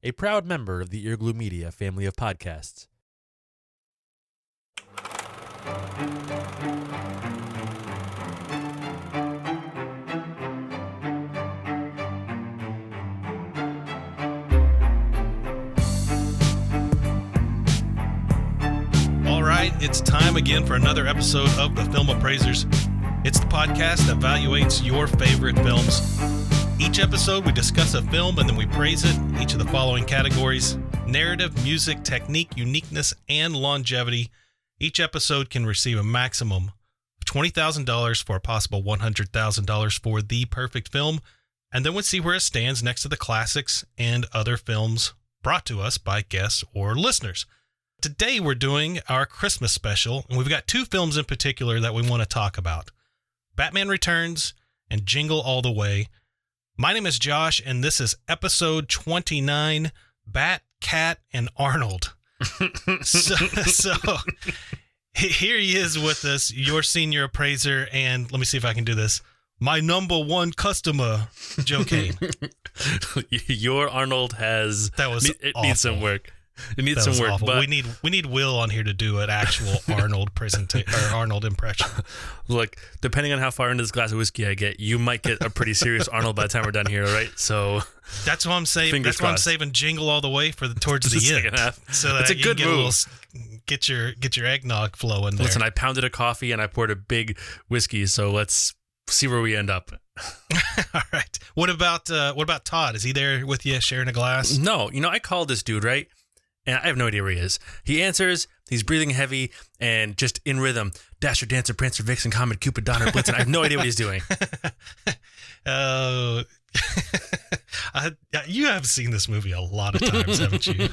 a proud member of the Earglue Media family of podcasts. All right, it's time again for another episode of the Film Appraisers. It's the podcast that evaluates your favorite films. Each episode, we discuss a film and then we praise it. Each of the following categories: narrative, music, technique, uniqueness, and longevity. Each episode can receive a maximum of $20,000 for a possible $100,000 for the perfect film. And then we'll see where it stands next to the classics and other films brought to us by guests or listeners. Today, we're doing our Christmas special, and we've got two films in particular that we want to talk about: Batman Returns and Jingle All the Way. My name is Josh, and this is episode 29, Bat, Cat, and Arnold. So here he is with us, your senior appraiser, and let me see if I can do this, my number one customer, Joe Kane. Your Arnold has... That was It awful. needs some work. It needs some work. Awful. But We need Will on here to do an actual Arnold Arnold impression. look, depending on how far into this glass of whiskey I get, you might get a pretty serious Arnold by the time we're done here, all right? So that's why I'm saving. Fingers That's why I'm crossed. saving Jingle All the Way for towards the end, second half. so that It's a you good can move. Get your eggnog flowing there. Listen, I pounded a coffee and I poured a big whiskey, so let's see where we end up. All right. What about Todd? Is he there with you, sharing a glass? No, I called this dude, right? And I have no idea where he is. He answers, he's breathing heavy and just in rhythm. Dasher, Dancer, Prancer, Vixen, Comet, Cupid, Donner, Blitzen. I have no idea what he's doing. Oh, you have seen this movie a lot of times, haven't you?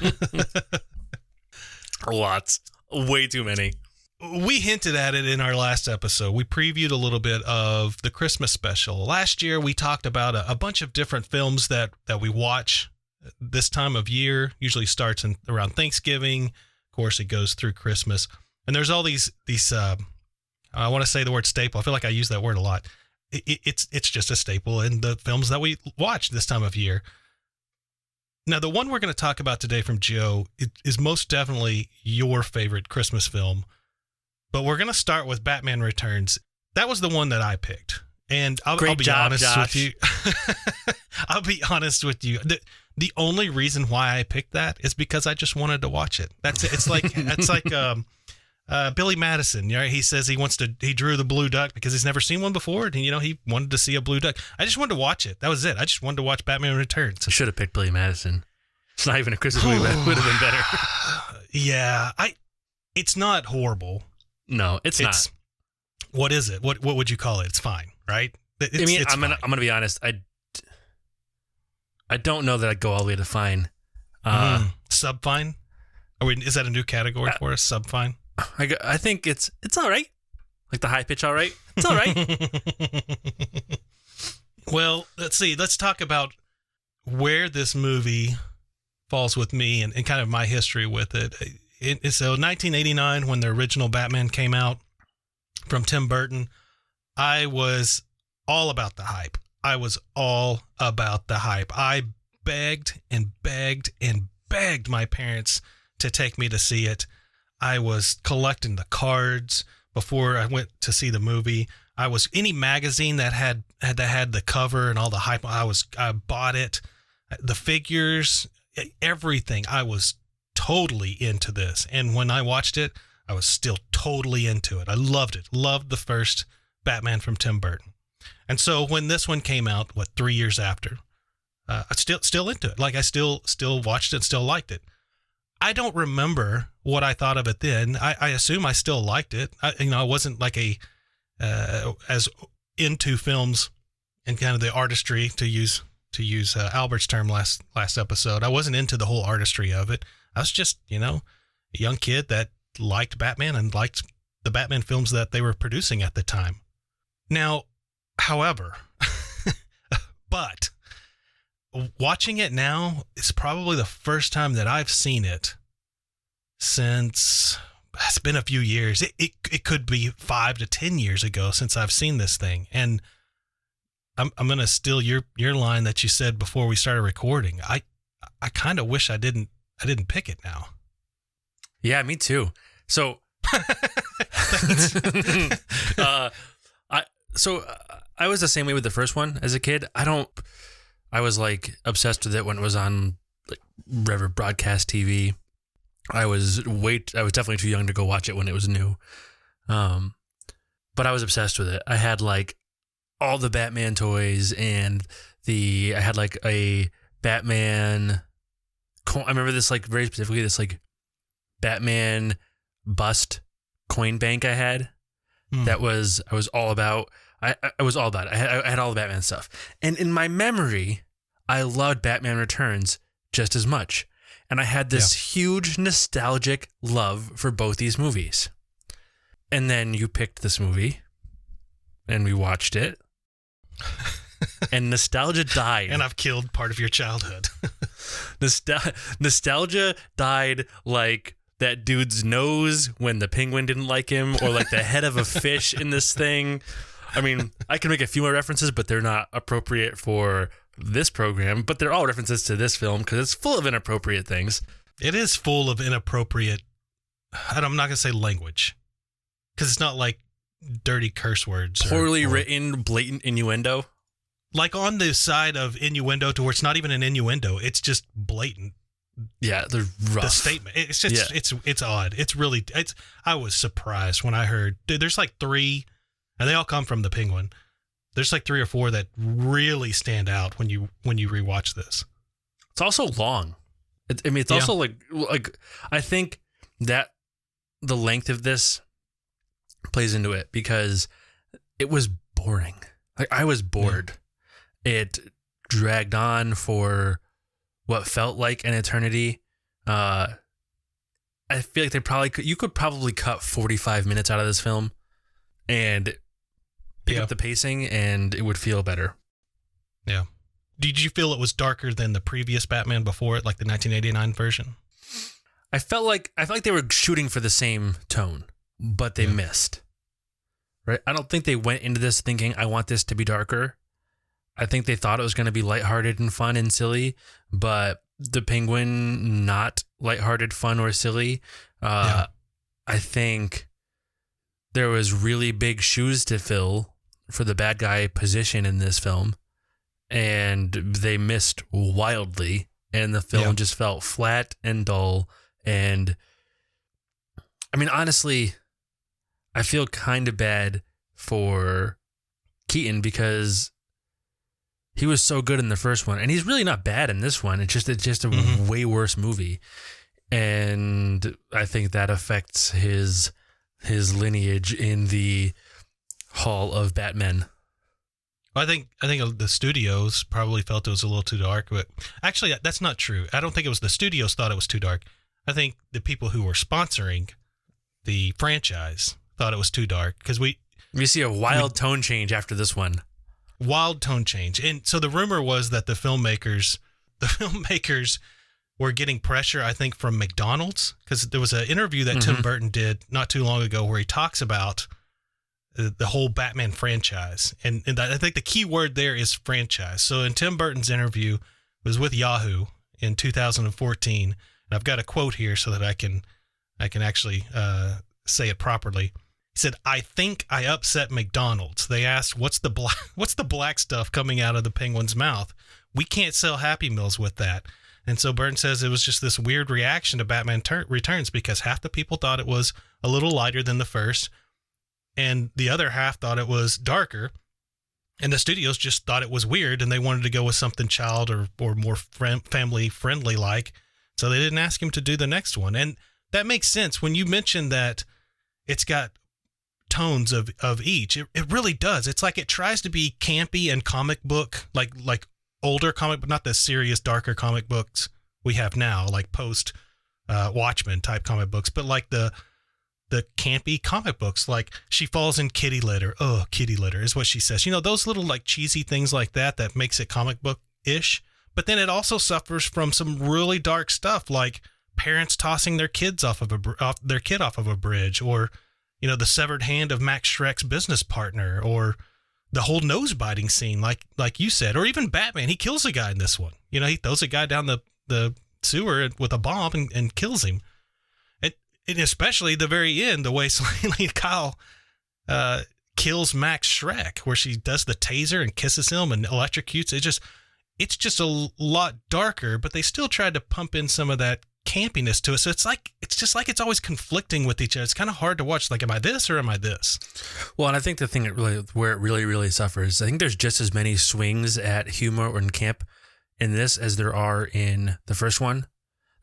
Lots. Way too many. We hinted at it in our last episode. We previewed a little bit of the Christmas special. Last year, we talked about a bunch of different films that we watch this time of year. Usually starts around Thanksgiving. Of course, it goes through Christmas. And there's all these I want to say the word staple. I feel like I use that word a lot. It's just a staple in the films that we watch this time of year. Now, the one we're going to talk about today from Joe is most definitely your favorite Christmas film. But we're going to start with Batman Returns. That was the one that I picked. And I'll be honest with you. I'll be honest with you. The only reason why I picked that is because I just wanted to watch it. That's it. It's like Billy Madison. Right? He says he drew the blue duck because he's never seen one before, and he wanted to see a blue duck. I just wanted to watch it. That was it. I just wanted to watch Batman Returns. I should have picked Billy Madison. It's not even a Christmas movie, but it would have been better. Yeah, it's not horrible. No, it's not. What is it? What would you call it? It's fine, right? I'm gonna be honest. I don't know that I'd go all the way to fine. Sub fine? Is that a new category for us? Sub fine? I think it's all right. Like the high pitch, all right. It's all right. Well, let's see. Let's talk about where this movie falls with me and kind of my history with it. So 1989, when the original Batman came out from Tim Burton, I was all about the hype. I begged and begged and begged my parents to take me to see it. I was collecting the cards before I went to see the movie. I was any magazine that had the cover and all the hype. I bought it, the figures, everything. I was totally into this. And when I watched it, I was still totally into it. I loved it. Loved the first Batman from Tim Burton. And so when this one came out, 3 years after, I still into it. Like I still watched it, still liked it. I don't remember what I thought of it then. I assume I still liked it. I wasn't like as into films and kind of the artistry, to use Albert's term last episode. I wasn't into the whole artistry of it. I was just, a young kid that liked Batman and liked the Batman films that they were producing at the time. Now, however, but watching it now is probably the first time that I've seen it since it's been a few years. It could be 5 to 10 years ago since I've seen this thing. And I'm going to steal your line that you said before we started recording. I kind of wish I didn't pick it now. Yeah, me too. So, I was the same way with the first one as a kid. I was like obsessed with it when it was on like whatever broadcast TV. I was definitely too young to go watch it when it was new. But I was obsessed with it. I had like all the Batman toys and I had like a Batman. I remember this like very specifically, this like Batman bust coin bank I had. I was all about. I was all about it. I had all the Batman stuff. And in my memory, I loved Batman Returns just as much. And I had this huge nostalgic love for both these movies. And then you picked this movie and we watched it. And nostalgia died. And I've killed part of your childhood. Nostalgia died like that dude's nose when the penguin didn't like him, or like the head of a fish in this thing. I mean, I can make a few more references, but they're not appropriate for this program. But they're all references to this film because it's full of inappropriate things. It is full of inappropriate, I'm not going to say language, because it's not like dirty curse words. Poorly written, blatant innuendo. Like on the side of innuendo to where it's not even an innuendo. It's just blatant. Yeah, they're rough. The statement. It's just, it's odd. I was surprised when I heard, dude, there's like 3, and they all come from the Penguin. There's like 3 or 4 that really stand out when you rewatch this. It's also long. It's also like I think that the length of this plays into it because it was boring. Like I was bored. Yeah. It dragged on for what felt like an eternity. I feel like you could probably cut 45 minutes out of this film and pick up the pacing and it would feel better. Yeah. Did you feel it was darker than the previous Batman before it, like the 1989 version? I felt like they were shooting for the same tone, but they missed. Right? I don't think they went into this thinking, I want this to be darker. I think they thought it was going to be lighthearted and fun and silly, but the Penguin, not lighthearted, fun, or silly. I think there was really big shoes to fill for the bad guy position in this film, and they missed wildly, and the film just felt flat and dull. And I mean, honestly, I feel kind of bad for Keaton because he was so good in the first one, and he's really not bad in this one. It's just a way worse movie, and I think that affects his lineage in the Hall of Batmen. I think the studios probably felt it was a little too dark, but actually that's not true. I don't think it was the studios thought it was too dark. I think the people who were sponsoring the franchise thought it was too dark because we see a wild tone change after this one. Wild tone change. And so the rumor was that the filmmakers were getting pressure, I think, from McDonald's, because there was an interview that Tim Burton did not too long ago where he talks about the whole Batman franchise. And I think the key word there is franchise. So in Tim Burton's interview, it was with Yahoo in 2014. And I've got a quote here so that I can actually say it properly. He said, "I think I upset McDonald's. They asked, what's the black stuff coming out of the Penguin's mouth? We can't sell Happy Meals with that." And so Burton says it was just this weird reaction to Batman Returns because half the people thought it was a little lighter than the first, and the other half thought it was darker. And the studios just thought it was weird, and they wanted to go with something child or more family friendly like. So they didn't ask him to do the next one. And that makes sense when you mentioned that it's got tones of each. It really does. It's like it tries to be campy and comic book, like older comic, but not the serious, darker comic books we have now, like post Watchmen type comic books, but like the campy comic books, like she falls in kitty litter. Oh, kitty litter is what she says. You know, those little like cheesy things like that makes it comic book-ish. But then it also suffers from some really dark stuff, like parents tossing their kids off of a bridge, or you know, the severed hand of Max Schreck's business partner, or the whole nose biting scene, like you said, or even Batman. He kills a guy in this one. You know, he throws a guy down the the sewer with a bomb and kills him. And especially the very end, the way Selena Kyle kills Max Schreck, where she does the taser and kisses him and electrocutes. It's just a lot darker, but they still tried to pump in some of that campiness to it. So it's always conflicting with each other. It's kind of hard to watch. Like, am I this or am I this? Well, and I think the thing where it really suffers, I think there's just as many swings at humor or in camp in this as there are in the first one.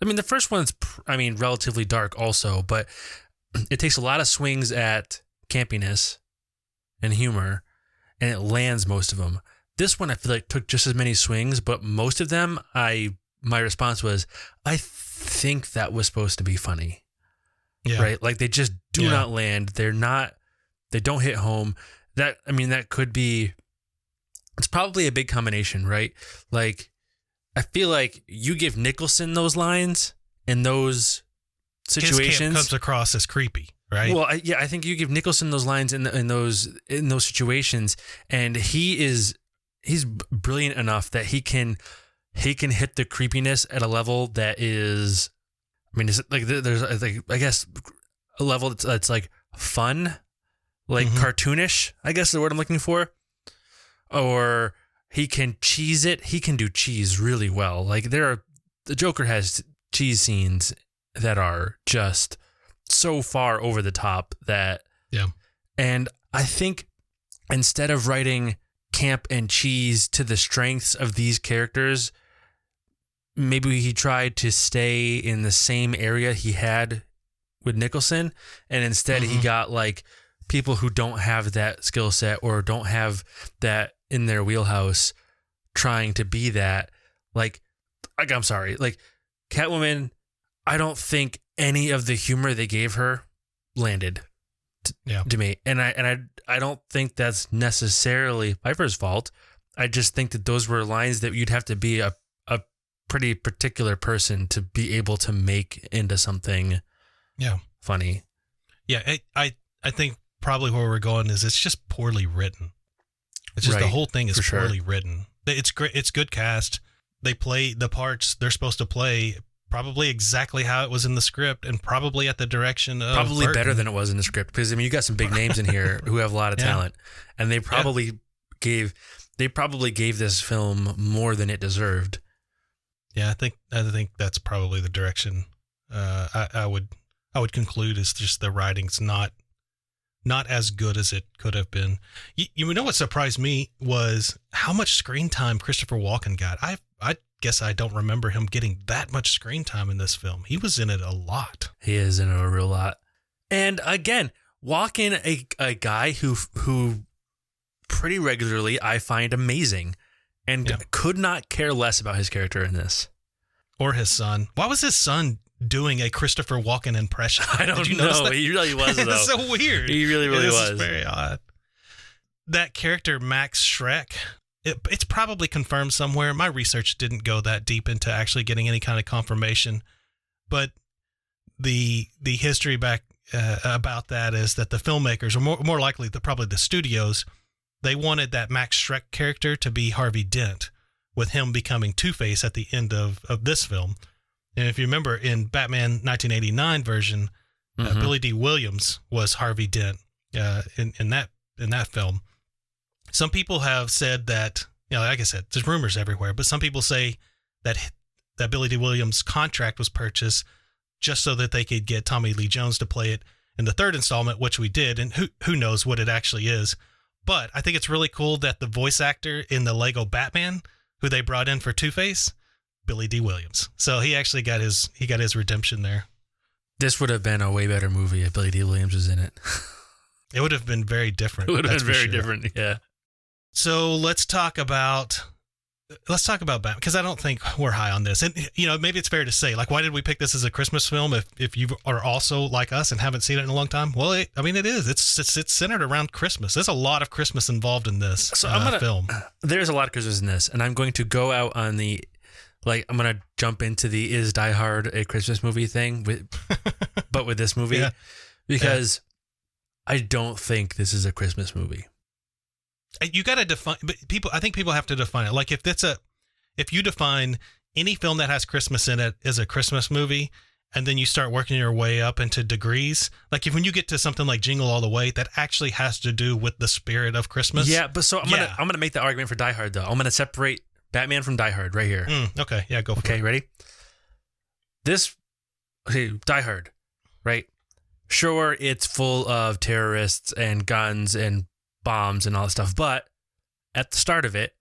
I mean, the first one's, relatively dark also, but it takes a lot of swings at campiness and humor, and it lands most of them. This one, I feel like, took just as many swings, but most of them, my response was, I think that was supposed to be funny. Yeah. Right? Like, they just do not land. They don't hit home. That could be, it's probably a big combination, right? Like, I feel like you give Nicholson those lines in those situations. His camp comes across as creepy, right? Well, I think you give Nicholson those lines in those situations, and he's brilliant enough that he can hit the creepiness at a level that is, it's like there's like, I guess, a level that's like fun, like cartoonish, I guess is the word I'm looking for, or he can cheese it. He can do cheese really well. Like, the Joker has cheese scenes that are just so far over the top that, and I think instead of writing camp and cheese to the strengths of these characters, maybe he tried to stay in the same area he had with Nicholson, and instead he got like people who don't have that skill set or don't have that in their wheelhouse trying to be that. Like I'm sorry, like Catwoman, I don't think any of the humor they gave her landed to me. And I don't think that's necessarily Pfeiffer's fault. I just think that those were lines that you'd have to be a pretty particular person to be able to make into something funny. Yeah, I think probably where we're going is it's just poorly written. It's just the whole thing is poorly written. It's great. It's good cast. They play the parts they're supposed to play probably exactly how it was in the script, and probably at the direction of probably Burton. Better than it was in the script, because you got some big names in here who have a lot of talent, and they probably gave this film more than it deserved. Yeah, I think that's probably the direction I would conclude is just the writing's not as good as it could have been. You know what surprised me was how much screen time Christopher Walken got. I guess I don't remember him getting that much screen time in this film. He was in it a lot. He is in it a real lot. And again, Walken, a guy who pretty regularly I find amazing, and could not care less about his character in this. Or his son. Why was his son doing a Christopher Walken impression? I don't know. He really was, though. It's so weird. He really was. It's very odd. That character, Max Schreck, it's probably confirmed somewhere. My research didn't go that deep into actually getting any kind of confirmation. But the history back about that is that the filmmakers, or more likely probably the studios, they wanted that Max Schreck character to be Harvey Dent, with him becoming Two-Face at the end of this film. And if you remember, in Batman 1989 version, Billy D. Williams was Harvey Dent in that film. Some people have said that, like I said, there's rumors everywhere, but some people say that Billy D. Williams' contract was purchased just so that they could get Tommy Lee Jones to play it in the third installment, which we did, and who knows what it actually is. But I think it's really cool that the voice actor in the Lego Batman, who they brought in for Two-Face, Billy D. Williams. So he actually got his redemption there. This would have been a way better movie if Billy D. Williams was in it. It would have been very different. It would have been very different, yeah. So let's talk about Batman, because I don't think we're high on this. And, maybe it's fair to say, like, why did we pick this as a Christmas film if you are also like us and haven't seen it in a long time? Well, it is. It's centered around Christmas. There's a lot of Christmas involved in this film. There's a lot of Christmas in this, and I'm going to go out on the, I'm going to jump into the is Die Hard a Christmas movie thing, but with this movie, because I don't think this is a Christmas movie. You got to define, but I think people have to define it. Like if you define any film that has Christmas in it is a Christmas movie. And then you start working your way up into degrees. Like when you get to something like Jingle All the Way, that actually has to do with the spirit of Christmas. Yeah, but so I'm gonna make the argument for Die Hard though. I'm gonna separate Batman from Die Hard right here. Okay, yeah, go for it. Okay, ready? Die Hard, right? Sure, it's full of terrorists and guns and bombs and all that stuff, but at the start of it,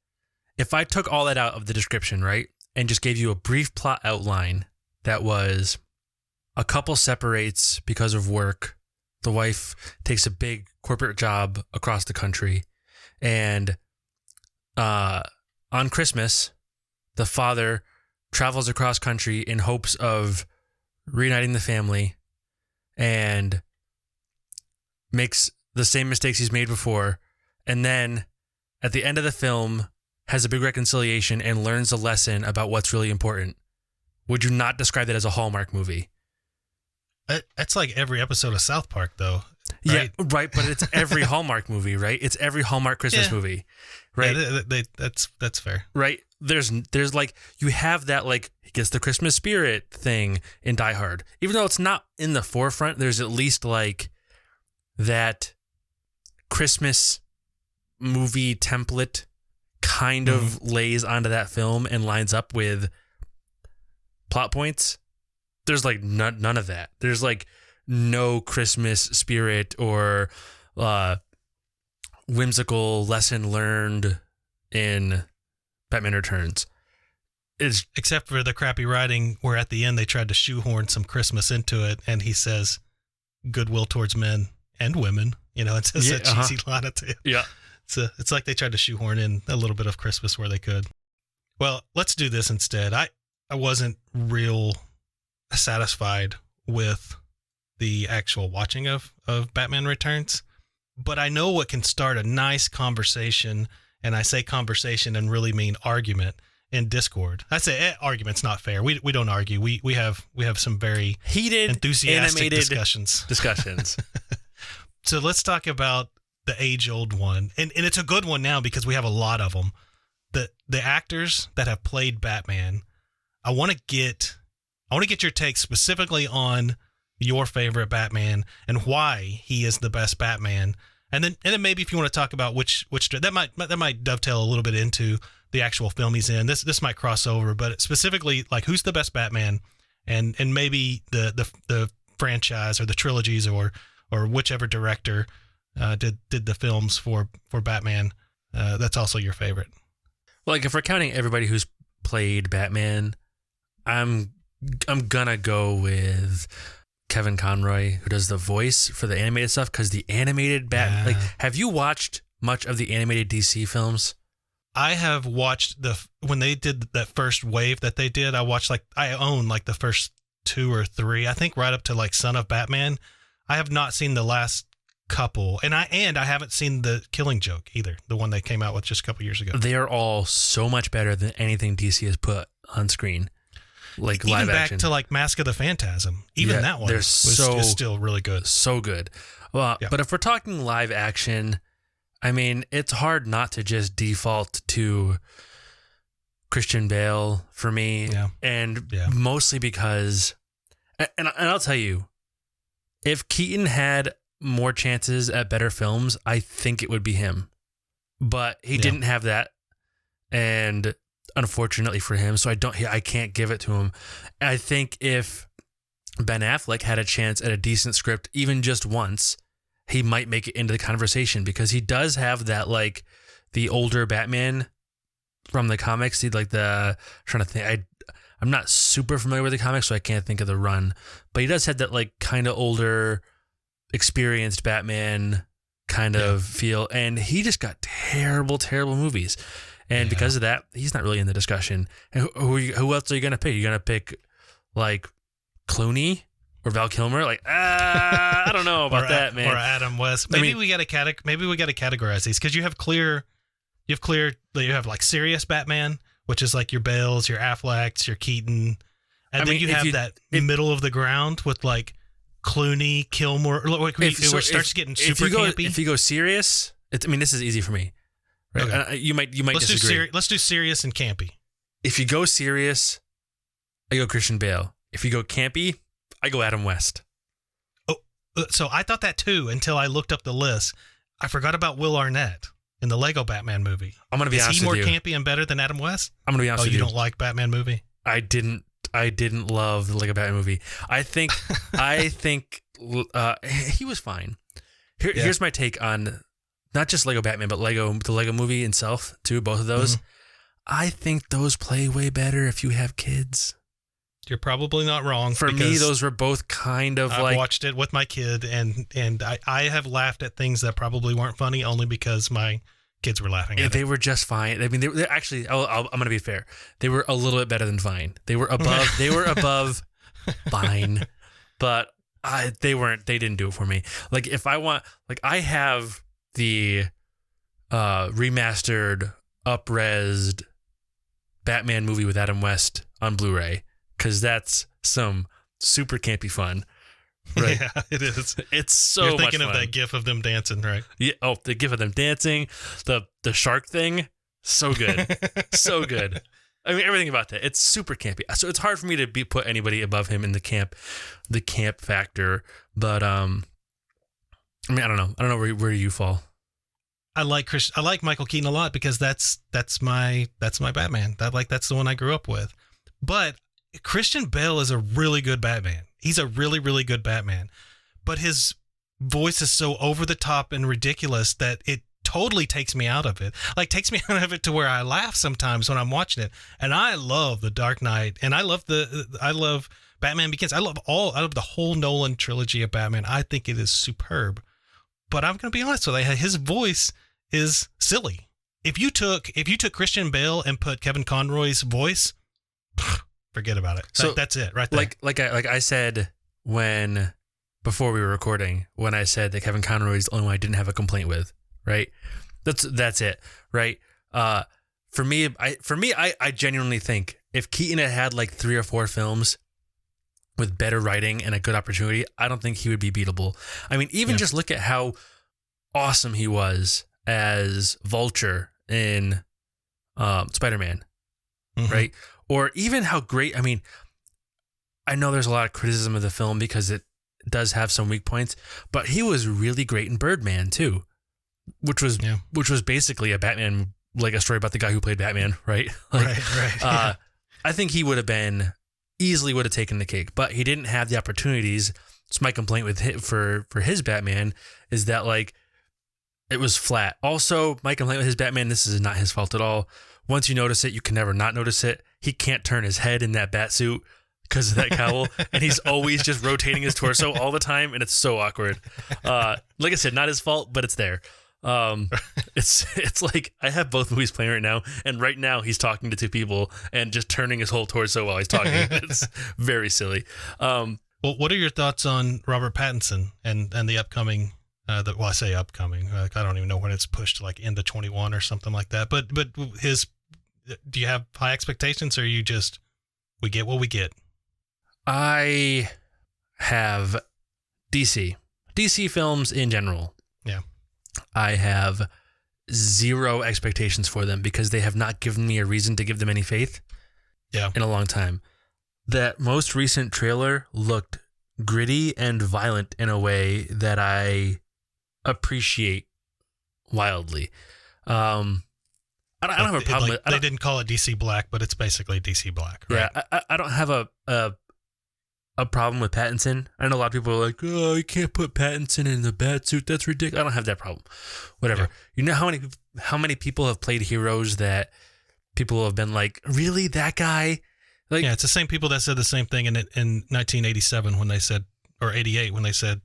if I took all that out of the description, right, and just gave you a brief plot outline that was a couple separates because of work, the wife takes a big corporate job across the country, and on Christmas, the father travels across country in hopes of reuniting the family and makes the same mistakes he's made before, and then at the end of the film has a big reconciliation and learns a lesson about what's really important. Would you not describe that as a Hallmark movie? That's like every episode of South Park, though. Right? Yeah, right. But it's every Hallmark movie, right? It's every Hallmark Christmas movie, right? Yeah, that's fair, right? There's like you have that like he gets the Christmas spirit thing in Die Hard, even though it's not in the forefront. There's at least like that Christmas movie template kind of lays onto that film and lines up with plot points. There's like none of that. There's like no Christmas spirit or whimsical lesson learned in Batman Returns. It's except for the crappy writing where at the end they tried to shoehorn some Christmas into it, and he says goodwill towards men and women. You know, it's just a cheesy line at the end. Yeah. It's like they tried to shoehorn in a little bit of Christmas where they could. Well, let's do this instead. I wasn't real satisfied with the actual watching of Batman Returns, but I know what can start a nice conversation, and I say conversation and really mean argument in Discord. I say argument's not fair. We don't argue. We have some very heated, enthusiastic animated discussions. So let's talk about the age-old one, and it's a good one now because we have a lot of them. The actors that have played Batman. I want to get your take specifically on your favorite Batman and why he is the best Batman, and then maybe if you want to talk about which that might dovetail a little bit into the actual film he's in. This might cross over, but specifically like who's the best Batman, and maybe the franchise or the trilogies or whichever director did the films for Batman. That's also your favorite. Well, like if we're counting everybody who's played Batman, I'm gonna go with Kevin Conroy, who does the voice for the animated stuff, because the animated Batman. Like, have you watched much of the animated DC films? I have watched when they did that first wave that they did. I own like the first 2 or 3. I think right up to like Son of Batman. I have not seen the last couple, and I haven't seen the Killing Joke either, the one they came out with just a couple years ago. They are all so much better than anything DC has put on screen, like even live back action. to like Mask of the Phantasm. Even that one is still really good. So good. Well, but if we're talking live action, I mean, it's hard not to just default to Christian Bale for me, and mostly because, and I'll tell you, if Keaton had more chances at better films, I think it would be him. But he didn't have that, and unfortunately for him, so I can't give it to him. I think if Ben Affleck had a chance at a decent script, even just once, he might make it into the conversation, because he does have that, like, the older Batman from the comics. He'd like trying to think. I'm not super familiar with the comics, so I can't think of the run, but he does have that like kind of older, experienced Batman kind of feel, and he just got terrible movies, and because of that, he's not really in the discussion. And who else are you gonna pick? You're gonna pick like Clooney or Val Kilmer? Like, I don't know about that, man. Or Adam West. Maybe we got to categorize these, because you have like serious Batman, which is like your Bales, your Afflecks, your Keaton, and then you have that middle of the ground with like Clooney, Kilmer, where it starts getting super campy. If you go serious, this is easy for me. Right? Okay. You might disagree. Let's do serious and campy. If you go serious, I go Christian Bale. If you go campy, I go Adam West. Oh, so I thought that too until I looked up the list. I forgot about Will Arnett in the Lego Batman movie. I'm gonna be honest with you. Is he more campy and better than Adam West? I'm gonna be honest with you. You don't like Batman movie? I didn't love the Lego Batman movie. I think he was fine. Here's my take on not just Lego Batman, but the Lego movie itself too. Both of those. Mm-hmm. I think those play way better if you have kids. You're probably not wrong. For me, those were both kind of I watched it with my kid, and I have laughed at things that probably weren't funny only because my kids were laughing at it. They were just fine. I mean, they actually, I'm going to be fair. They were a little bit better than fine. They were above fine, but they didn't do it for me. Like if I want, like I have the remastered, up-resed Batman movie with Adam West on Blu-ray, because that's some super campy fun. Right? Yeah, it is. It's so You're much thinking fun. of that gif of them dancing, right? Yeah. Oh, the gif of them dancing, the shark thing, so good, so good. I mean, everything about that. It's super campy. So it's hard for me to put anybody above him in the camp factor. But I mean, I don't know where you fall. I like Michael Keaton a lot because that's my Batman. That's the one I grew up with. But Christian Bale is a really good Batman. He's a really, really good Batman. But his voice is so over the top and ridiculous that it totally takes me out of it. Like takes me out of it to where I laugh sometimes when I'm watching it. And I love The Dark Knight, and I love Batman Begins. I love the whole Nolan trilogy of Batman. I think it is superb. But I'm going to be honest with you, his voice is silly. If you took Christian Bale and put Kevin Conroy's voice, forget about it. So that's it, right there. Like I said before we were recording, when I said that Kevin Conroy is the only one I didn't have a complaint with, right? That's it, right? For me, I genuinely think if Keaton had like 3 or 4 films with better writing and a good opportunity, I don't think he would be beatable. I mean, even just look at how awesome he was as Vulture in Spider-Man, right? Or even how great, I mean, I know there's a lot of criticism of the film because it does have some weak points, but he was really great in Birdman too, which was basically a Batman, like a story about the guy who played Batman, right? Right. I think he would have easily taken the cake, but he didn't have the opportunities. So my complaint with for his Batman is that like it was flat. Also, my complaint with his Batman, this is not his fault at all. Once you notice it, you can never not notice it. He can't turn his head in that bat suit because of that cowl, and he's always just rotating his torso all the time, and it's so awkward. Like I said, not his fault, but it's there. It's like I have both movies playing right now, and right now he's talking to 2 people and just turning his whole torso while he's talking. It's very silly. Well, what are your thoughts on Robert Pattinson and the upcoming? I say upcoming. Like, I don't even know when it's pushed, like into 21 or something like that. But do you have high expectations, or you just we get what we get? I have DC films in general. Yeah. I have 0 expectations for them because they have not given me a reason to give them any faith in a long time. That most recent trailer looked gritty and violent in a way that I appreciate wildly. I don't have a problem with it. They didn't call it DC Black, but it's basically DC Black, right? Yeah, I don't have a problem with Pattinson. I know a lot of people are like, oh, you can't put Pattinson in the bat suit. That's ridiculous. I don't have that problem. Whatever. Yeah. You know how many people have played heroes that people have been like, really, that guy? Like, yeah, it's the same people that said the same thing in 1987 when they said, or 88 when they said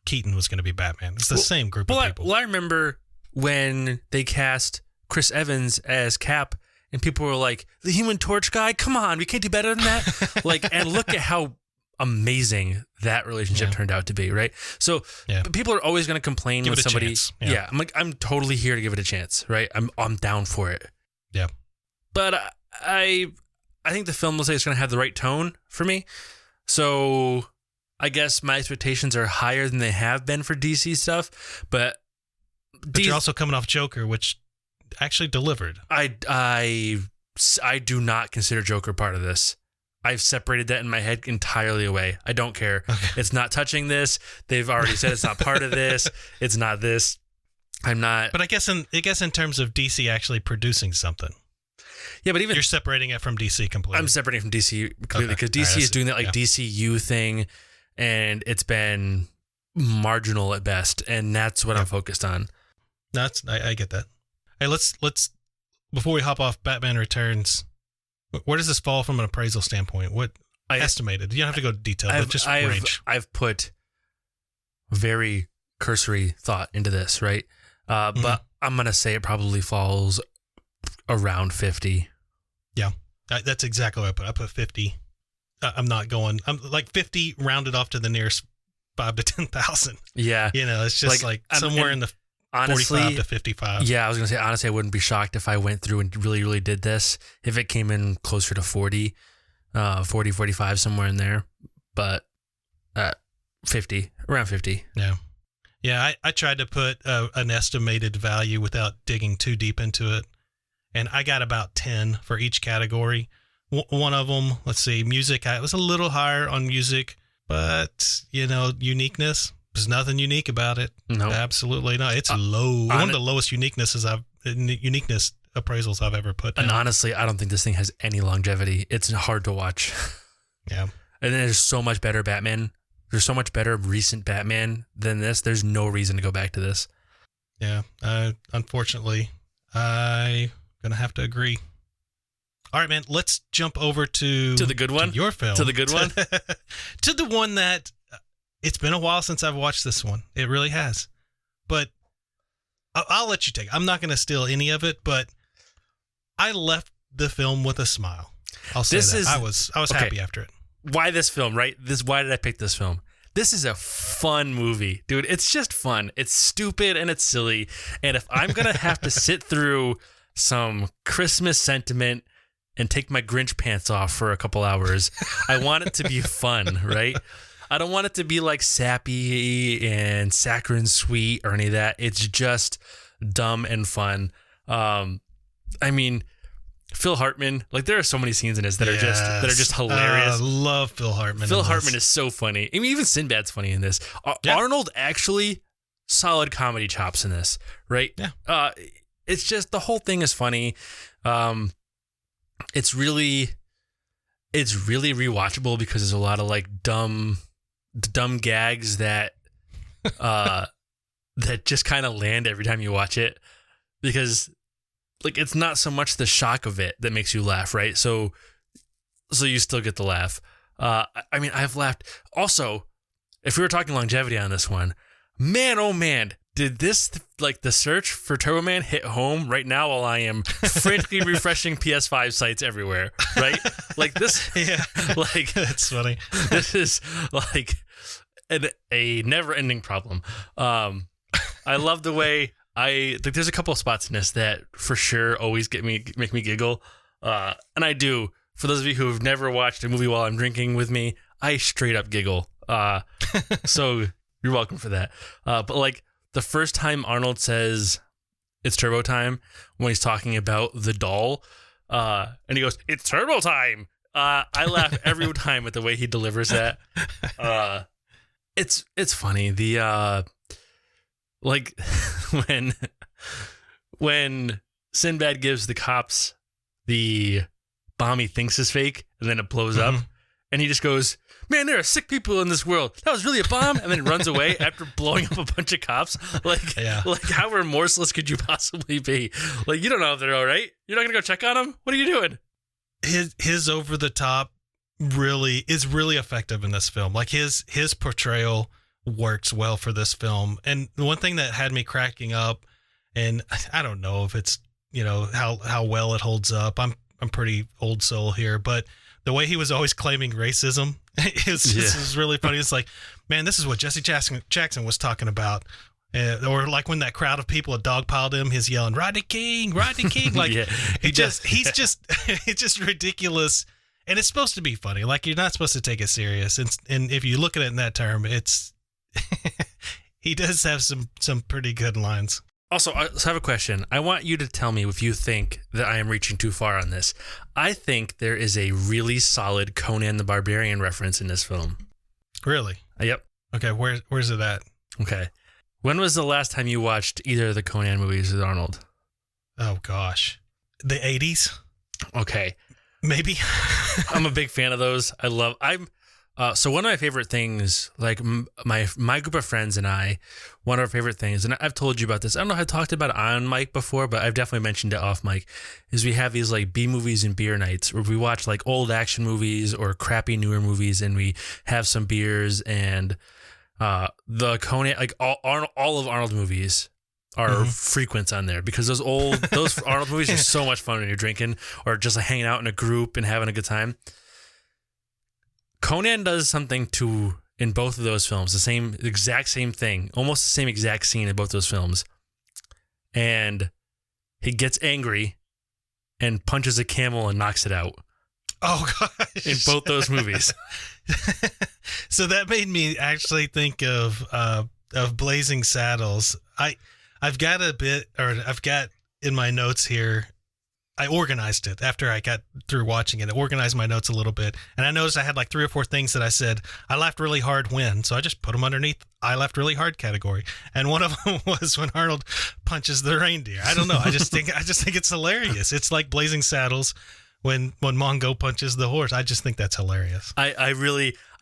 Keaton was going to be Batman. It's the same group of people. I remember when they cast Chris Evans as Cap, and people were like, the Human Torch guy? Come on, we can't do better than that. And look at how amazing that relationship turned out to be, right? So but people are always going to complain when somebody, I'm like, I'm totally here to give it a chance, right? I'm down for it. Yeah. But I think the film looks like it's going to have the right tone for me. So I guess my expectations are higher than they have been for DC stuff, but you're also coming off Joker, which actually delivered. I do not consider Joker part of this. I've separated that in my head entirely away. I don't care. Okay. It's not touching this. They've already said it's not part of this. It's not this. I'm not. But I guess in terms of DC actually producing something. Yeah, but even you're separating it from DC completely. I'm separating from DC completely because DC is doing that DCU thing, and it's been marginal at best, and that's what I'm focused on. I get that. Hey, let's before we hop off Batman Returns. Where does this fall from an appraisal standpoint? What estimated? You don't have to go to detail, but just range. I've put very cursory thought into this, right? But I'm going to say it probably falls around 50. Yeah, that's exactly what I put. I put 50. I'm not going. I'm like 50 rounded off to the nearest 5 to 10,000. Yeah. It's just like somewhere in the honestly, 45 to 55. Yeah, I was going to say, honestly, I wouldn't be shocked if I went through and really, really did this. If it came in closer to 40, 45, somewhere in there. But 50, around 50. Yeah. Yeah, I tried to put an estimated value without digging too deep into it. And I got about 10 for each category. One of them, let's see, music. I was a little higher on music, but, uniqueness. There's nothing unique about it. No, absolutely not. It's low. One of the lowest uniqueness appraisals I've ever put down. And honestly, I don't think this thing has any longevity. It's hard to watch. Yeah. And then there's so much better Batman. There's so much better recent Batman than this. There's no reason to go back to this. Yeah. Unfortunately, I'm going to have to agree. All right, man. Let's jump over to the good one. To your film. To the good one. To the one that. It's been a while since I've watched this one. It really has. But I'll let you take it. I'm not going to steal any of it, but I left the film with a smile. I'll say that. I was happy after it. Why this film, right? Why did I pick this film? This is a fun movie, dude. It's just fun. It's stupid and it's silly. And if I'm going to have to sit through some Christmas sentiment and take my Grinch pants off for a couple hours, I want it to be fun, right? I don't want it to be like sappy and saccharine sweet or any of that. It's just dumb and fun. I mean, Phil Hartman, like there are so many scenes in this that are just hilarious. I love Phil Hartman. Phil Hartman is so funny. I mean, even Sinbad's funny in this. Arnold actually solid comedy chops in this, right? Yeah. It's just the whole thing is funny. It's really rewatchable because there's a lot of like dumb gags that that just kind of land every time you watch it, because like it's not so much the shock of it that makes you laugh, right? So you still get the laugh. I mean, I've laughed. Also, if we were talking longevity on this one, man, oh man, did this, like the search for Turbo Man hit home right now while I am frantically refreshing PS5 sites everywhere, right? Like this, yeah, like that's funny. This is like a never-ending problem. I love the way like there's a couple of spots in this that for sure always make me giggle, and I do. For those of you who have never watched a movie while I'm drinking with me, I straight up giggle. So you're welcome for that. But like the first time Arnold says it's turbo time when he's talking about the doll, and he goes, "It's turbo time." I laugh every time at the way he delivers that. It's funny. The like when Sinbad gives the cops the bomb he thinks is fake, and then it blows up, and he just goes, "Man, there are sick people in this world. That was really a bomb," and then runs away after blowing up a bunch of cops. Like how remorseless could you possibly be? Like, you don't know if they're all right. You're not gonna go check on them. What are you doing? His over the top is really effective in this film. Like his portrayal works well for this film. And the one thing that had me cracking up, and I don't know if it's how well it holds up. I'm pretty old soul here, but the way he was always claiming racism is really funny. It's like, man, this is what Jesse Jackson was talking about. Or like when that crowd of people had dogpiled him, he's yelling, Rodney King. Like it's just ridiculous. And it's supposed to be funny. Like, you're not supposed to take it serious. And if you look at it in that term, it's, he does have some pretty good lines. Also, I have a question. I want you to tell me if you think that I am reaching too far on this. I think there is a really solid Conan the Barbarian reference in this film. Really? Yep. Okay, where's it at? Okay. When was the last time you watched either of the Conan movies with Arnold? Oh, gosh. The 80s? Okay. Maybe. I'm a big fan of those. So one of my favorite things, like my group of friends and I, one of our favorite things, and I've told you about this. I don't know if I talked about it on mic before, but I've definitely mentioned it off mic, is we have these like B movies and beer nights where we watch like old action movies or crappy newer movies, and we have some beers, and the Conan, like all of Arnold movies are frequent on there because those Arnold movies are so much fun when you're drinking or just like hanging out in a group and having a good time. Conan does something in both of those films, the exact same thing, almost the same exact scene in both those films. And he gets angry and punches a camel and knocks it out. Oh, gosh. In both those movies. So that made me actually think of Blazing Saddles. I've got in my notes here, I organized it after I got through watching it. I organized my notes a little bit, and I noticed I had like 3 or 4 things that I said I laughed really hard when, so I just put them underneath I laughed really hard category. And one of them was when Arnold punches the reindeer. I don't know. I just think it's hilarious. It's like Blazing Saddles when Mongo punches the horse. I just think that's hilarious. I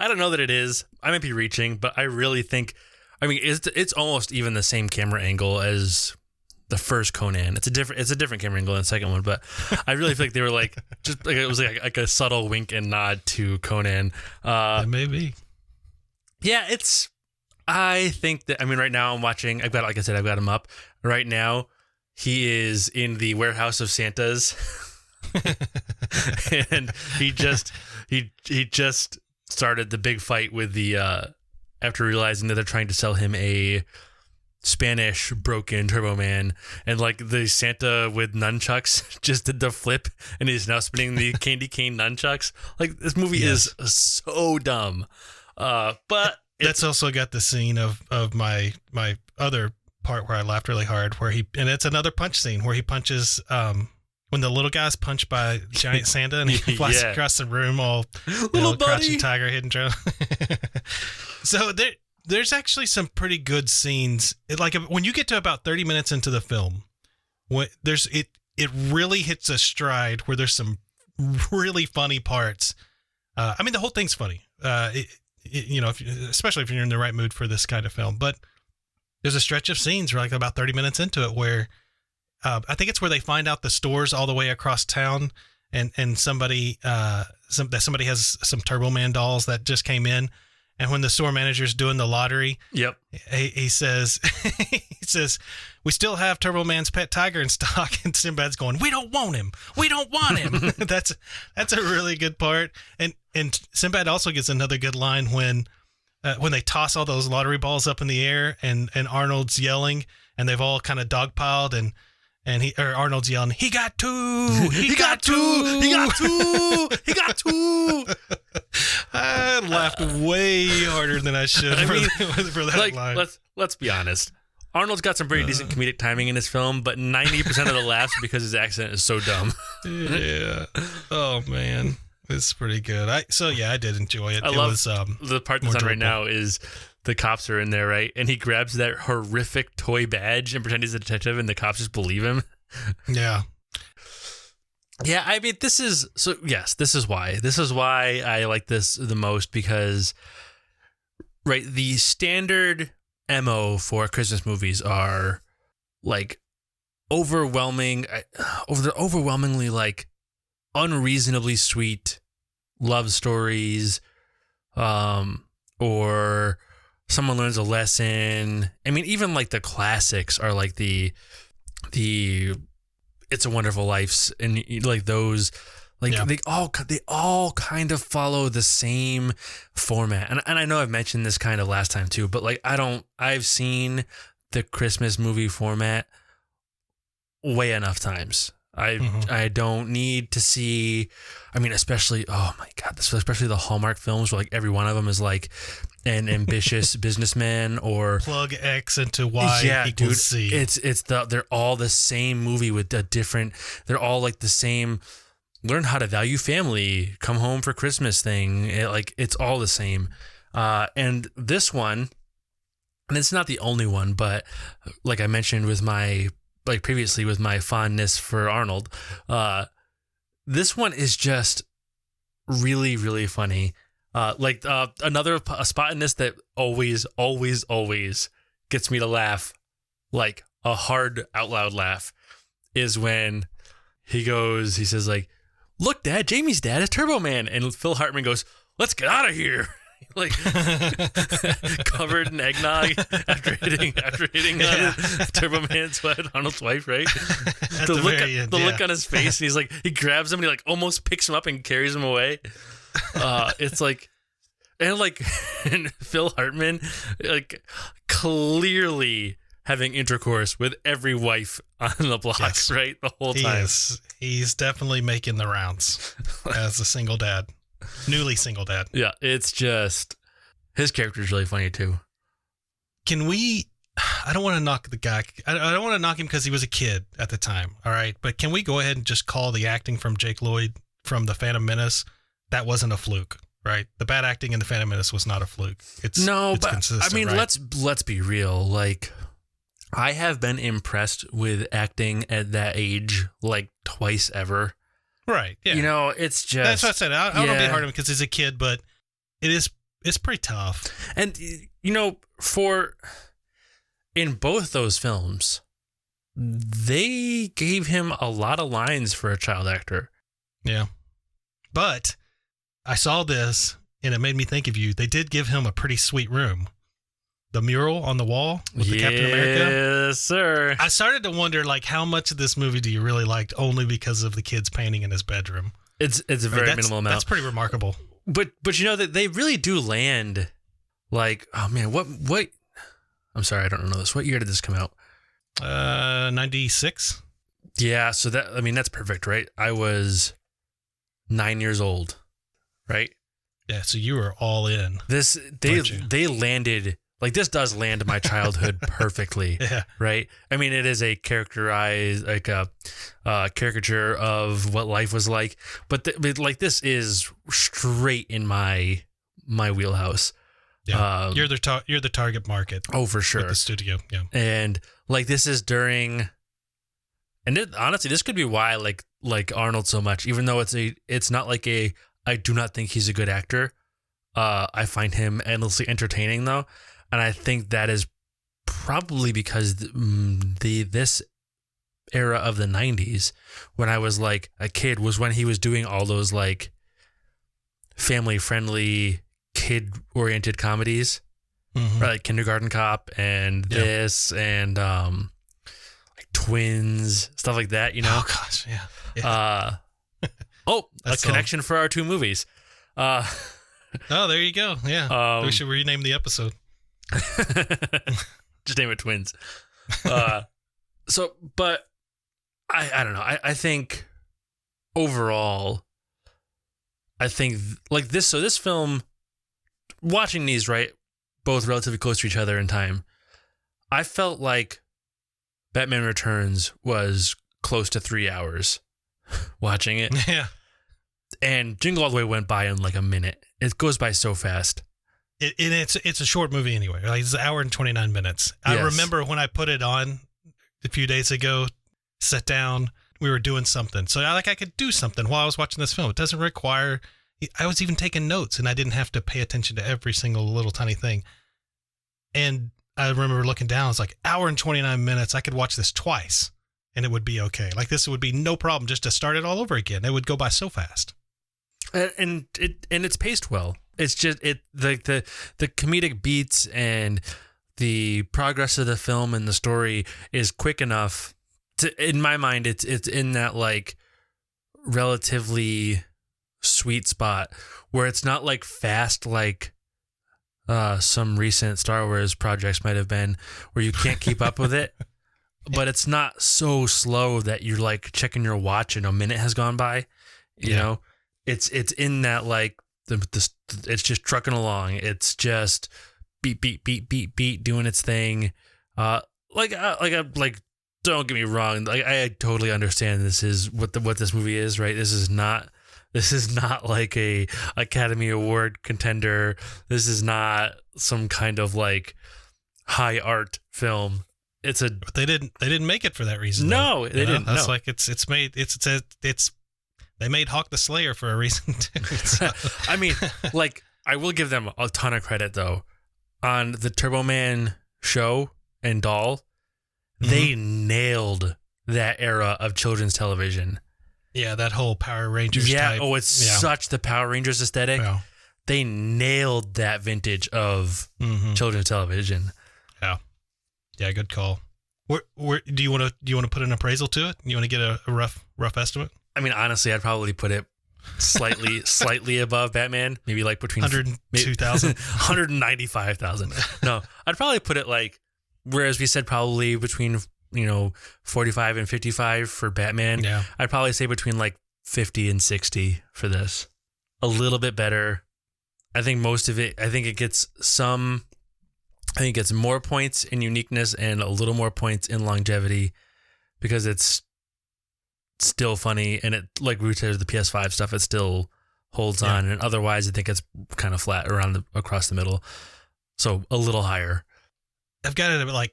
don't know that it is. I might be reaching, but I really think, I mean, it's almost even the same camera angle as the first Conan. It's a different camera angle than the second one, but I really feel like they were like just like it was like a subtle wink and nod to Conan. Maybe. Yeah, I think that, I mean, right now I'm watching. I've got him up right now. He is in the warehouse of Santas, and he just started the big fight with the after realizing that they're trying to sell him a Spanish broken Turbo Man, and like the Santa with nunchucks just did the flip and he's now spinning the candy cane nunchucks. Like, this movie is so dumb. But that's also got the scene of my other part where I laughed really hard, and it's another punch scene where he punches when the little guy's punched by giant Santa and he flies across the room all crouching tiger, hidden dragon. So there's actually some pretty good scenes. Like when you get to about 30 minutes into the film, it really hits a stride where there's some really funny parts. I mean, the whole thing's funny. Especially if you're in the right mood for this kind of film. But there's a stretch of scenes where like about 30 minutes into it where I think it's where they find out the store's all the way across town, and somebody has some Turbo Man dolls that just came in. And when the store manager's doing the lottery, he says, we still have Turbo Man's pet tiger in stock. And Sinbad's going, we don't want him. We don't want him. That's a really good part. And Sinbad also gets another good line when they toss all those lottery balls up in the air and Arnold's yelling and they've all kind of dogpiled and Arnold's yelling, he got 2, he got 2, he got 2, he got 2. I laughed way harder than I should for that line. Let's be honest. Arnold's got some pretty decent comedic timing in this film, but 90% of the laughs because his accent is so dumb. Yeah. Oh man, it's pretty good. I did enjoy it. I love the part that's on right now is the cops are in there, right? And he grabs that horrific toy badge and pretends he's a detective, and the cops just believe him. Yeah. Yeah, I mean, this is why. This is why I like this the most, because, right, the standard MO for Christmas movies are like overwhelmingly like unreasonably sweet love stories, or someone learns a lesson. I mean, even like the classics are like the It's a Wonderful Life, and like those, like they all kind of follow the same format. And I know I've mentioned this kind of last time too, but like I've seen the Christmas movie format way enough times. I don't need to see, I mean, especially, oh my God, especially the Hallmark films where like every one of them is like an ambitious businessman or plug X into Y equals C. They're all the same movie with a different, they're all like the same, learn how to value family, come home for Christmas thing. It's all the same. And this one, and it's not the only one, but like I mentioned with previously with my fondness for Arnold, this one is just really, really funny. Another spot in this that always, always, always gets me to laugh, like a hard out loud laugh, is when he says like, "Look, Dad, Jamie's dad is Turbo Man," and Phil Hartman goes, "Let's get out of here." Like covered in eggnog after hitting Turbo Man's wife, Arnold's wife, right? The look on his face, and he's like, he grabs him and he like almost picks him up and carries him away. It's like, and Phil Hartman, like clearly having intercourse with every wife on the block, yes, right? The whole time. He's definitely making the rounds as a single dad. Newly single dad. Yeah, it's just, his character is really funny too. I don't want to knock the guy. I don't want to knock him because he was a kid at the time. All right. But can we go ahead and just call the acting from Jake Lloyd from The Phantom Menace? That wasn't a fluke, right? The bad acting in The Phantom Menace was not a fluke. It's consistent, I mean, right? let's be real. Like, I have been impressed with acting at that age like twice ever. Right. Yeah. You know, it's just, that's what I said. I don't be hard on him because he's a kid, but it's pretty tough. And you know, in both those films, they gave him a lot of lines for a child actor. Yeah. But I saw this and it made me think of you. They did give him a pretty sweet room. The mural on the wall with the Captain America. Yes, sir. I started to wonder, like, how much of this movie do you really like only because of the kids painting in his bedroom? It's a very minimal amount. That's pretty remarkable. But you know that they really do land, like, oh man, what? I'm sorry, I don't know this. What year did this come out? 96. Yeah, so that's perfect, right? I was 9 years old, right? Yeah, so you were all in. They landed. Like, this does land my childhood perfectly, yeah. Right? I mean, it is a characterized, like a caricature of what life was like, but this is straight in my wheelhouse. Yeah, you're the target market. Oh, for sure. With the studio, yeah. And like, this is during, and honestly, this could be why I like Arnold so much, even though it's not like I do not think he's a good actor. I find him endlessly entertaining though. And I think that is probably because this era of the 90s, when I was like a kid, was when he was doing all those like family-friendly, kid-oriented comedies, mm-hmm. right? Like Kindergarten Cop and this and like Twins, stuff like that, you know? Oh, gosh, yeah. A connection for our two movies. Oh, there you go. Yeah. We should rename the episode. Just name it Twins. But I don't know. I think overall, I think like this. So this film, watching these, right, both relatively close to each other in time, I felt like Batman Returns was close to 3 hours watching it. Yeah. And Jingle All the Way went by in like a minute. It goes by so fast. It's a short movie anyway. Like, it's an hour and 29 minutes. Yes. I remember when I put it on a few days ago, sat down, we were doing something. So I could do something while I was watching this film. It doesn't require, I was even taking notes and I didn't have to pay attention to every single little tiny thing. And I remember looking down, it's like hour and 29 minutes. I could watch this twice and it would be okay. Like, this would be no problem just to start it all over again. It would go by so fast. And it's paced well. It's just the comedic beats and the progress of the film and the story is quick enough to, in my mind, it's in that like relatively sweet spot where it's not like fast like some recent Star Wars projects might have been, where you can't keep up with it. but it's not so slow that you're like checking your watch and a minute has gone by. You know, it's in that like it's just trucking along. It's just beat, beat, beat, beat, beat, doing its thing. Like don't get me wrong. Like I totally understand this is what this movie is, right? This is not like a Academy Award contender. This is not some kind of like high art film. But they didn't make it for that reason. No, they didn't. That's no. like they made Hawk the Slayer for a reason too. So. I mean, like I will give them a ton of credit though. On the Turbo Man show and Doll, they nailed that era of children's television. Yeah, that whole Power Rangers type. Oh, it's such the Power Rangers aesthetic. Yeah. They nailed that vintage of children's television. Yeah, good call. Where do you want to put an appraisal to it? You want to get a rough estimate? I mean, honestly, I'd probably put it slightly above Batman, maybe like between 102,000, 195,000. No, I'd probably put it like, whereas we said probably between 45 and 55 for Batman. Yeah, I'd probably say between like 50 and 60 for this. A little bit better. I think most of it. I think it gets more points in uniqueness and a little more points in longevity because it's still funny and it, like we said, the PS5 stuff, it still holds on. And otherwise, I think it's kind of flat across the middle. So a little higher. I've got it at like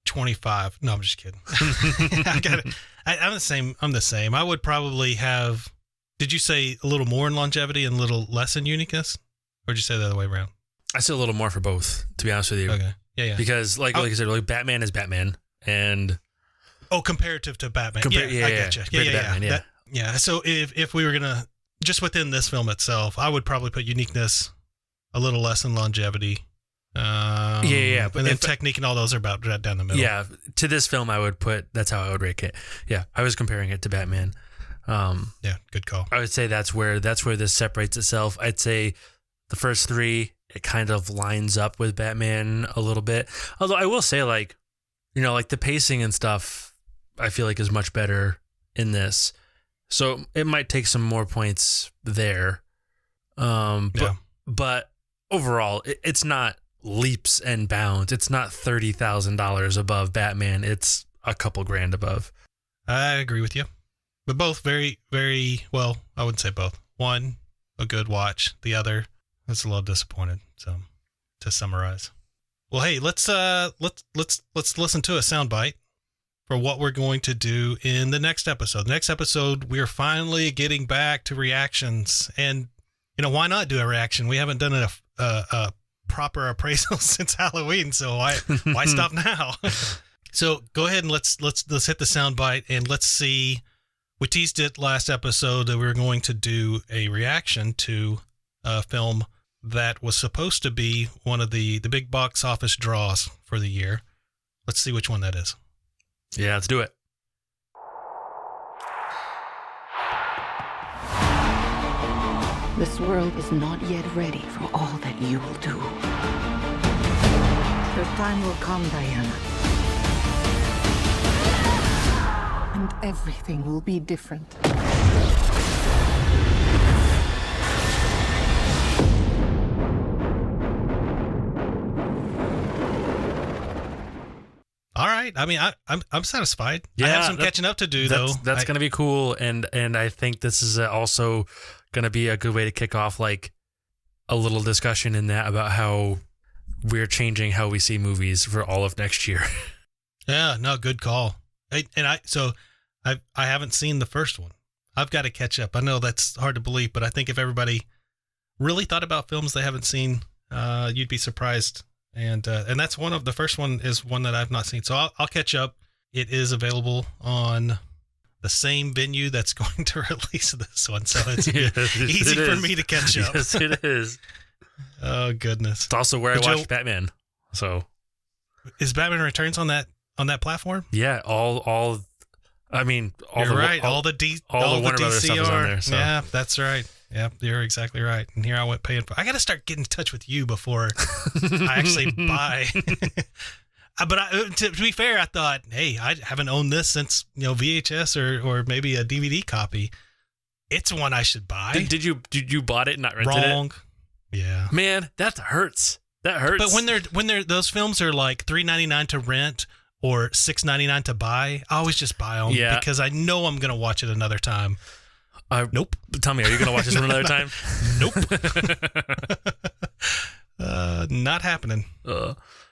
25. No, I'm just kidding. I've got it. I'm the same. I would probably have. Did you say a little more in longevity and a little less in uniqueness, or did you say the other way around? I say a little more for both, to be honest with you. Okay. Yeah. Because like I said, like Batman is Batman, and comparative to Batman. I get you. Yeah. So if we were gonna just within this film itself, I would probably put uniqueness a little less than longevity. But then technique and all those are about right down the middle. Yeah. To this film, that's how I would rank it. Yeah. I was comparing it to Batman. Good call. I would say that's where this separates itself. I'd say the first three, it kind of lines up with Batman a little bit. Although I will say, like, like the pacing and stuff, I feel like is much better in this. So it might take some more points there. But overall, it's not leaps and bounds. It's not $30,000 above Batman. It's a couple grand above. I agree with you. But both very, very well. I wouldn't say both. One, a good watch. The other, that's a little disappointed. So, to summarize, well, hey, let's listen to a soundbite for what we're going to do in the next episode. Next episode, we're finally getting back to reactions, and why not do a reaction? We haven't done a proper appraisal since Halloween, so why stop now? So go ahead and let's hit the soundbite and let's see. We teased it last episode that we were going to do a reaction to a film that was supposed to be one of the big box office draws for the year. Let's see which one that is. Yeah, let's do it. This world is not yet ready for all that you will do. Your time will come, Diana. And everything will be different. All right. I mean, I'm satisfied. Yeah, I have some catching up to do, though. That's going to be cool, and I think this is also going to be a good way to kick off like a little discussion in that about how we're changing how we see movies for all of next year. Yeah, no, good call. I haven't seen the first one. I've got to catch up. I know that's hard to believe, but I think if everybody really thought about films they haven't seen, you'd be surprised. And that's the first one is one that I've not seen. So I'll catch up. It is available on the same venue that's going to release this one. So it's easy for me to catch up. Yes, it is. Oh, goodness. It's also where I watched Batman. So is Batman Returns on that platform? Yeah, all I mean, all you're the right. All the Warner Brothers stuff is on there. So. Yeah, that's right. Yeah, you're exactly right. And here I went paying for. I got to start getting in touch with you before I actually buy. To be fair, I thought, hey, I haven't owned this since VHS or maybe a DVD copy. It's one I should buy. Did you bought it and not rented Wrong. it? Yeah. Man, that hurts. That hurts. But when they're those films are like $3.99 to rent or $6.99 to buy, I always just buy them because I know I'm gonna watch it another time. Nope. Tell me, are you gonna watch this one another time? Nope. Not happening.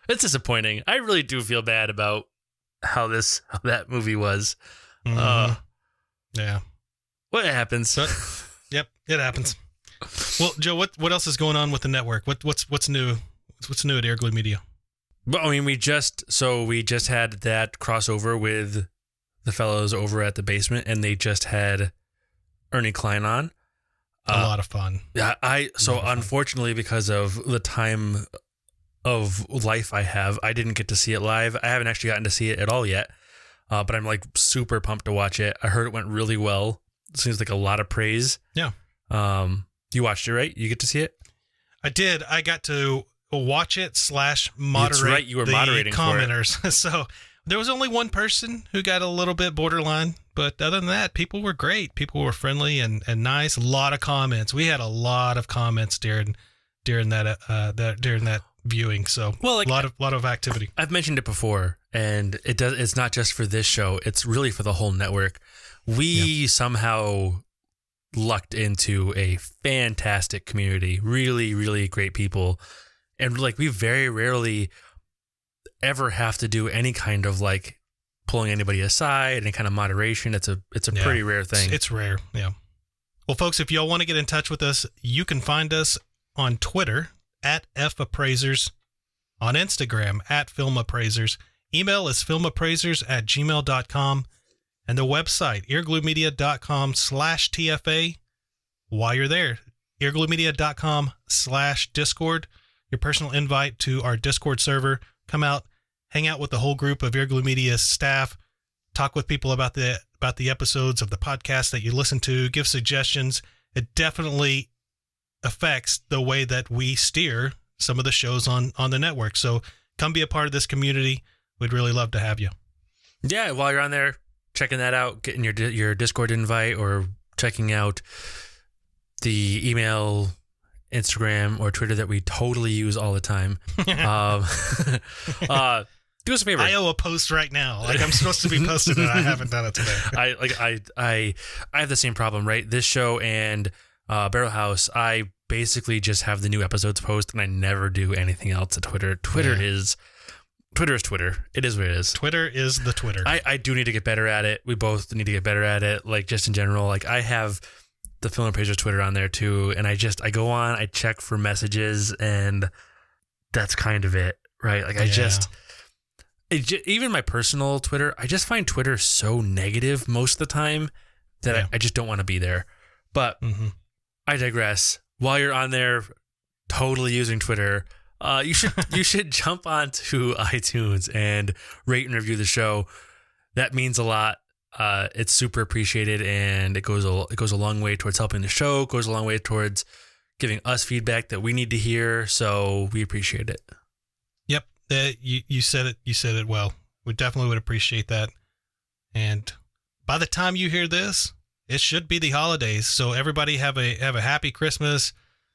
It's disappointing. I really do feel bad about how that movie was. Yeah. What happens? Yep, it happens. Well, Joe, what else is going on with the network? What's new? What's new at Air Glue Media? Well, I mean, we just had that crossover with the fellows over at the basement, and they just had Ernie Klein on. A lot of fun. Yeah, unfortunately, because of the time of life I have, I didn't get to see it live. I haven't actually gotten to see it at all yet, but I'm like super pumped to watch it. I heard it went really well. It seems like a lot of praise. Yeah. You watched it, right? You get to see it? I did. I got to watch it / moderate. That's right. You were moderating commenters. For it. So there was only one person who got a little bit borderline, but other than that, people were great. People were friendly and nice. A lot of comments. We had a lot of comments during that viewing. So a lot of activity. I've mentioned it before, and it's not just for this show. It's really for the whole network. We somehow lucked into a fantastic community. Really, really great people. And like we very rarely ever have to do any kind of like pulling anybody aside, any kind of moderation. It's a pretty rare thing. It's rare. Yeah. Well, folks, if y'all want to get in touch with us, you can find us on Twitter at FAppraisers, on Instagram at Film Appraisers. Email is filmappraisers@gmail.com, and the website, eargluemedia.com/TFA. While you're there, eargluemedia.com/Discord, your personal invite to our Discord server. Come out, hang out with the whole group of Air Glue Media staff, talk with people about the episodes of the podcast that you listen to, give suggestions. It definitely affects the way that we steer some of the shows on the network. So come be a part of this community. We'd really love to have you. Yeah, while you're on there, checking that out, getting your Discord invite or checking out the email, Instagram, or Twitter that we totally use all the time. Do us a favor. I owe a post right now. Like I'm supposed to be posting it. I haven't done it today. I have the same problem, right? This show and Barrel House, I basically just have the new episodes post, and I never do anything else at Twitter. Twitter is Twitter. It is what it is. Twitter is the Twitter. I do need to get better at it. We both need to get better at it. Like just in general, like I have the Film Appraisers Twitter on there too, and I go on, I check for messages, and that's kind of it, right? Like even my personal Twitter, I just find Twitter so negative most of the time that I just don't want to be there. But I digress. While you're on there, totally using Twitter, you should jump onto iTunes and rate and review the show. That means a lot. It's super appreciated, and it goes a long way towards helping the show. It goes a long way towards giving us feedback that we need to hear. So we appreciate it. Yep, you said it. You said it well. We definitely would appreciate that. And by the time you hear this, it should be the holidays. So everybody have a happy Christmas,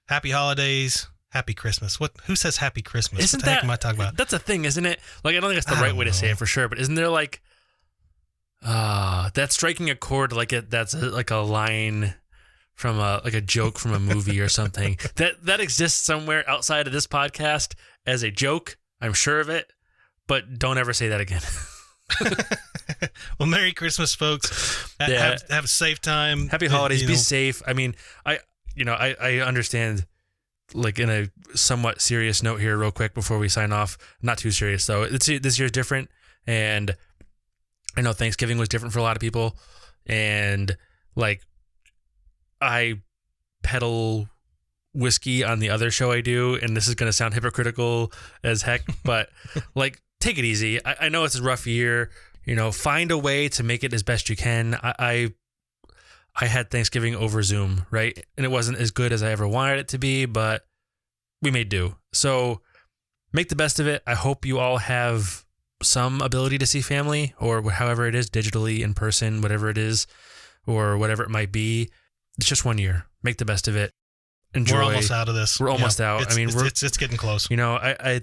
happy holidays. Happy Christmas. Who says Happy Christmas? What the heck am I talking about? That's a thing, isn't it? Like I don't think that's the right way to say it for sure. But isn't there like that's striking a chord that's like a line from a joke from a movie or something that exists somewhere outside of this podcast as a joke. I'm sure of it, but don't ever say that again. Well, Merry Christmas, folks. Have a safe time. Happy holidays. Be safe. I mean, I understand. Like in a somewhat serious note here, real quick before we sign off. Not too serious though. This year's different, and I know Thanksgiving was different for a lot of people, and like I peddle whiskey on the other show I do, and this is going to sound hypocritical as heck, but like take it easy. I know it's a rough year. Find a way to make it as best you can. I had Thanksgiving over Zoom, right? And it wasn't as good as I ever wanted it to be, but we made do. So make the best of it. I hope you all have some ability to see family, or however it is, digitally, in person, whatever it is, or whatever it might be. It's just 1 year. Make the best of it. Enjoy. We're almost out of this. We're almost out. It's getting close. You know, I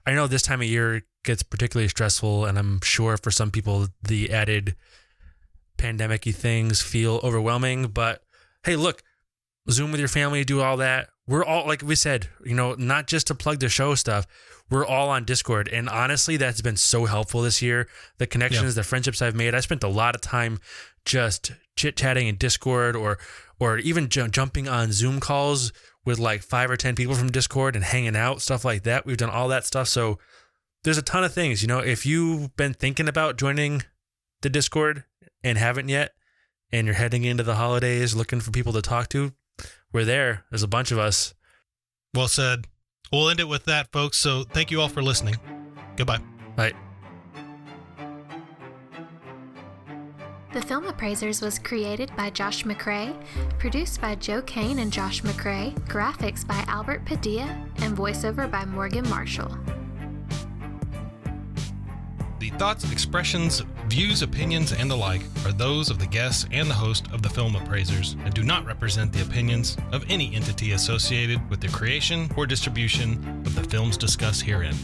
know this time of year gets particularly stressful, and I'm sure for some people the added pandemic-y things feel overwhelming. But hey, look, Zoom with your family, do all that. We're all, like we said, you know, not just to plug the show stuff. We're all on Discord, and honestly, that's been so helpful this year. The connections, the friendships I've made. I spent a lot of time just chit-chatting in Discord, or even jumping on Zoom calls with like 5 or 10 people from Discord and hanging out, stuff like that. We've done all that stuff. So there's a ton of things. You know, if you've been thinking about joining the Discord and haven't yet, and you're heading into the holidays looking for people to talk to, we're there. There's a bunch of us. Well said. We'll end it with that, folks. So thank you all for listening. Goodbye. Bye. The Film Appraisers was created by Josh McCrae, produced by Joe Kane and Josh McCrae, graphics by Albert Padilla, and voiceover by Morgan Marshall. The thoughts, expressions, views, opinions, and the like are those of the guests and the host of the Film Appraisers and do not represent the opinions of any entity associated with the creation or distribution of the films discussed herein.